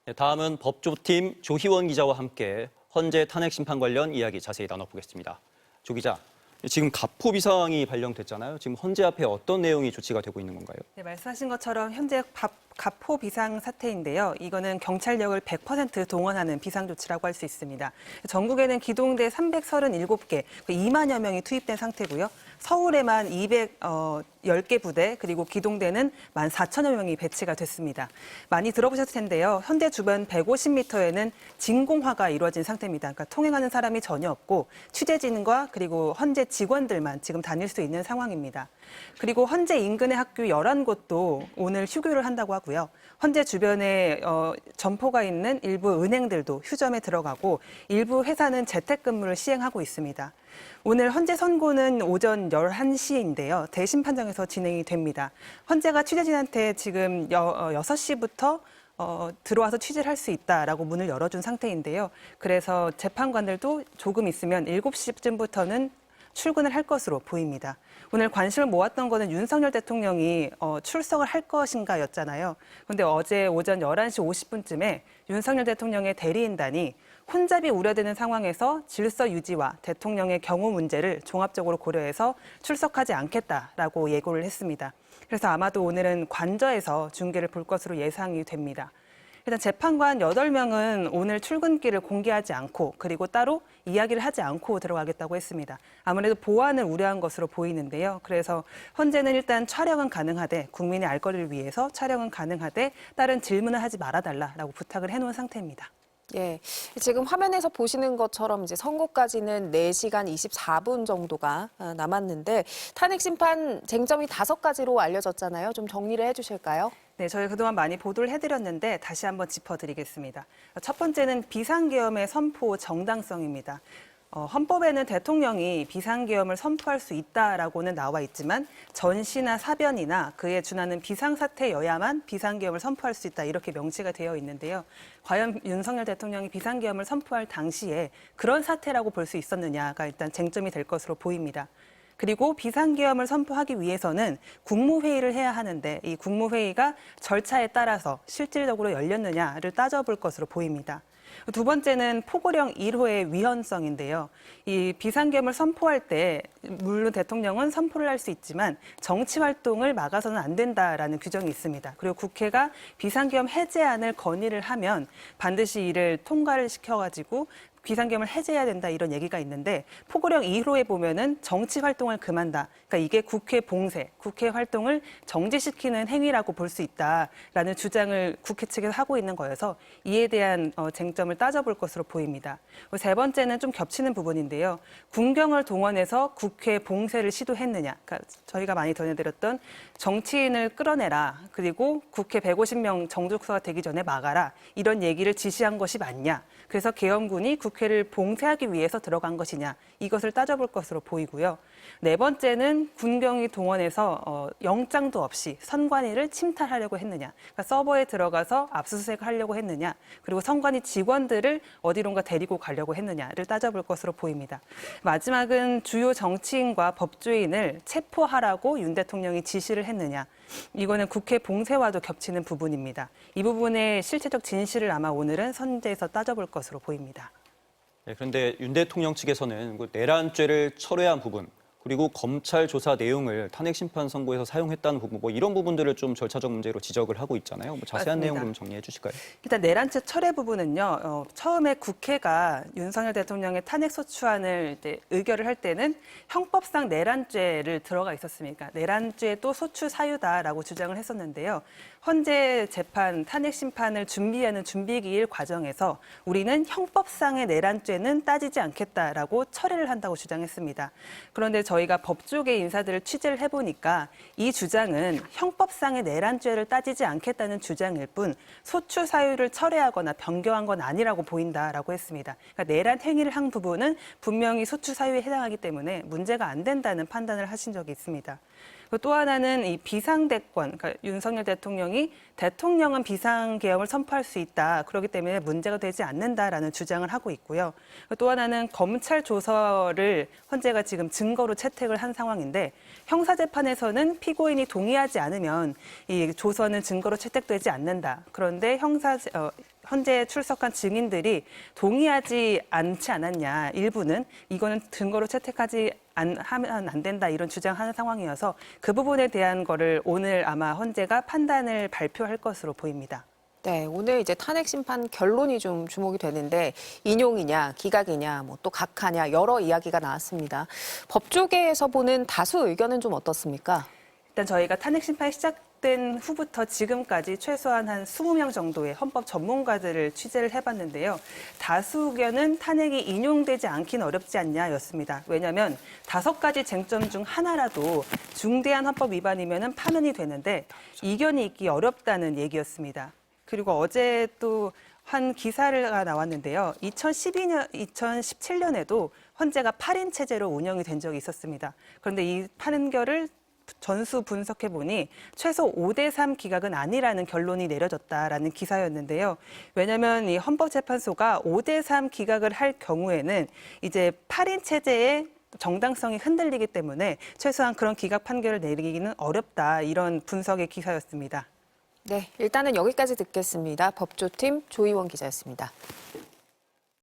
네, 다음은 법조팀 조희원 기자와 함께 헌재 탄핵 심판 관련 이야기 자세히 나눠보겠습니다. 조 기자, 지금 가포 비상이 발령됐잖아요. 지금 헌재 앞에 어떤 내용이 조치가 되고 있는 건가요? 네, 말씀하신 것처럼 현재 가포 비상 사태인데요. 이거는 경찰력을 100% 동원하는 비상 조치라고 할 수 있습니다. 전국에는 기동대 337개, 2만여 명이 투입된 상태고요. 서울에만 210개 부대, 그리고 기동대는 14,000여 명이 배치가 됐습니다. 많이 들어보셨을 텐데요. 현대 주변 150m에는 진공화가 이루어진 상태입니다. 그러니까 통행하는 사람이 전혀 없고 취재진과 그리고 헌재 직원들만 지금 다닐 수 있는 상황입니다. 그리고 헌재 인근의 학교 11곳도 오늘 휴교를 한다고 하고요. 헌재 주변에 점포가 있는 일부 은행들도 휴점에 들어가고 일부 회사는 재택근무를 시행하고 있습니다. 오늘 헌재 선고는 오전 11시인데요. 대심 판정에서 진행이 됩니다. 헌재가 취재진한테 지금 6시부터 들어와서 취재를 할 수 있다라고 문을 열어준 상태인데요. 그래서 재판관들도 조금 있으면 7시쯤부터는 출근을 할 것으로 보입니다. 오늘 관심을 모았던 거는 윤석열 대통령이 출석을 할 것인가였잖아요. 그런데 어제 오전 11시 50분쯤에 윤석열 대통령의 대리인단이 혼잡이 우려되는 상황에서 질서 유지와 대통령의 경호 문제를 종합적으로 고려해서 출석하지 않겠다라고 예고를 했습니다. 그래서 아마도 오늘은 관저에서 중계를 볼 것으로 예상이 됩니다. 일단 재판관 8명은 오늘 출근길을 공개하지 않고 그리고 따로 이야기를 하지 않고 들어가겠다고 했습니다. 아무래도 보안을 우려한 것으로 보이는데요. 그래서 헌재는 일단 촬영은 가능하되 국민의 알 거리를 위해서 촬영은 가능하되 다른 질문을 하지 말아달라라고 부탁을 해놓은 상태입니다. 예, 지금 화면에서 보시는 것처럼 이제 선고까지는 4시간 24분 정도가 남았는데 탄핵 심판 쟁점이 5가지로 알려졌잖아요. 좀 정리를 해주실까요? 네, 저희 그동안 많이 보도를 해드렸는데 다시 한번 짚어드리겠습니다. 첫 번째는 비상계엄의 선포 정당성입니다. 헌법에는 대통령이 비상계엄을 선포할 수 있다라고는 나와 있지만 전시나 사변이나 그에 준하는 비상사태여야만 비상계엄을 선포할 수 있다 이렇게 명시가 되어 있는데요. 과연 윤석열 대통령이 비상계엄을 선포할 당시에 그런 사태라고 볼 수 있었느냐가 일단 쟁점이 될 것으로 보입니다. 그리고 비상계엄을 선포하기 위해서는 국무회의를 해야 하는데 이 국무회의가 절차에 따라서 실질적으로 열렸느냐를 따져볼 것으로 보입니다. 두 번째는 포고령 1호의 위헌성인데요. 이 비상계엄을 선포할 때 물론 대통령은 선포를 할 수 있지만 정치 활동을 막아서는 안 된다라는 규정이 있습니다. 그리고 국회가 비상계엄 해제안을 건의를 하면 반드시 이를 통과를 시켜가지고 비상계엄을 해제해야 된다 이런 얘기가 있는데 포고령 2호에 보면은 정치 활동을 금한다. 그러니까 이게 국회 봉쇄, 국회 활동을 정지시키는 행위라고 볼 수 있다라는 주장을 국회 측에서 하고 있는 거여서 이에 대한 쟁점을 따져볼 것으로 보입니다. 세 번째는 좀 겹치는 부분인데요. 군경을 동원해서 국회 봉쇄를 시도했느냐. 그러니까 저희가 많이 전해드렸던 정치인을 끌어내라. 그리고 국회 150명 정족수가 되기 전에 막아라. 이런 얘기를 지시한 것이 맞냐. 그래서 계엄군이 국회를 봉쇄하기 위해서 들어간 것이냐 이것을 따져볼 것으로 보이고요. 네 번째는 군경이 동원해서 영장도 없이 선관위를 침탈하려고 했느냐, 그러니까 서버에 들어가서 압수수색을 하려고 했느냐, 그리고 선관위 직원들을 어디론가 데리고 가려고 했느냐를 따져볼 것으로 보입니다. 마지막은 주요 정치인과 법조인을 체포하라고 윤 대통령이 지시를 했느냐. 이거는 국회 봉쇄와도 겹치는 부분입니다. 이 부분의 실체적 진실을 아마 오늘은 헌재에서 따져볼 것으로 보입니다. 네, 그런데 윤 대통령 측에서는 내란죄를 철회한 부분, 그리고 검찰 조사 내용을 탄핵 심판 선고에서 사용했다는 부분, 이런 부분들을 좀 절차적 문제로 지적을 하고 있잖아요. 자세한 맞습니다. 내용 좀 정리해 주실까요? 일단 내란죄 철회 부분은요. 처음에 국회가 윤석열 대통령의 탄핵 소추안을 이제 의결을 할 때는 형법상 내란죄를 들어가 있었습니까? 내란죄도 소추 사유다라고 주장을 했었는데요. 헌재 재판 탄핵 심판을 준비하는 준비기일 과정에서 우리는 형법상의 내란죄는 따지지 않겠다라고 철회를 한다고 주장했습니다. 그런데 저희가 법조계 인사들을 취재를 해보니까 이 주장은 형법상의 내란죄를 따지지 않겠다는 주장일 뿐 소추 사유를 철회하거나 변경한 건 아니라고 보인다라고 했습니다. 그러니까 내란 행위를 한 부분은 분명히 소추 사유에 해당하기 때문에 문제가 안 된다는 판단을 하신 적이 있습니다. 또 하나는 이 비상대권, 그러니까 윤석열 대통령은 비상계엄을 선포할 수 있다. 그렇기 때문에 문제가 되지 않는다라는 주장을 하고 있고요. 또 하나는 검찰 조서를 헌재가 지금 증거로 채택을 한 상황인데 형사재판에서는 피고인이 동의하지 않으면 이 조서는 증거로 채택되지 않는다. 그런데 현재 출석한 증인들이 동의하지 않지 않았냐. 일부는 이거는 증거로 채택하지 하면 안 된다 이런 주장하는 상황이어서 그 부분에 대한 거를 오늘 아마 헌재가 판단을 발표할 것으로 보입니다. 네, 오늘 이제 탄핵 심판 결론이 좀 주목이 되는데 인용이냐, 기각이냐, 뭐 또 각하냐 여러 이야기가 나왔습니다. 법조계에서 보는 다수 의견은 좀 어떻습니까? 일단 저희가 탄핵 심판이 시작된 후부터 지금까지 최소한 한 20명 정도의 헌법 전문가들을 취재를 해봤는데요. 다수 의견은 탄핵이 인용되지 않긴 어렵지 않냐였습니다. 왜냐하면 5가지 쟁점 중 하나라도 중대한 헌법 위반이면 파면이 되는데 이견이 있기 어렵다는 얘기였습니다. 그리고 어제 또 한 기사가 나왔는데요. 2017년에도 헌재가 8인 체제로 운영이 된 적이 있었습니다. 그런데 이 판결을 전수 분석해 보니 최소 5대3 기각은 아니라는 결론이 내려졌다라는 기사였는데요. 왜냐하면 이 헌법재판소가 5대3 기각을 할 경우에는 이제 8인 체제의 정당성이 흔들리기 때문에 최소한 그런 기각 판결을 내리기는 어렵다 이런 분석의 기사였습니다. 네, 일단은 여기까지 듣겠습니다. 법조팀 조희원 기자였습니다.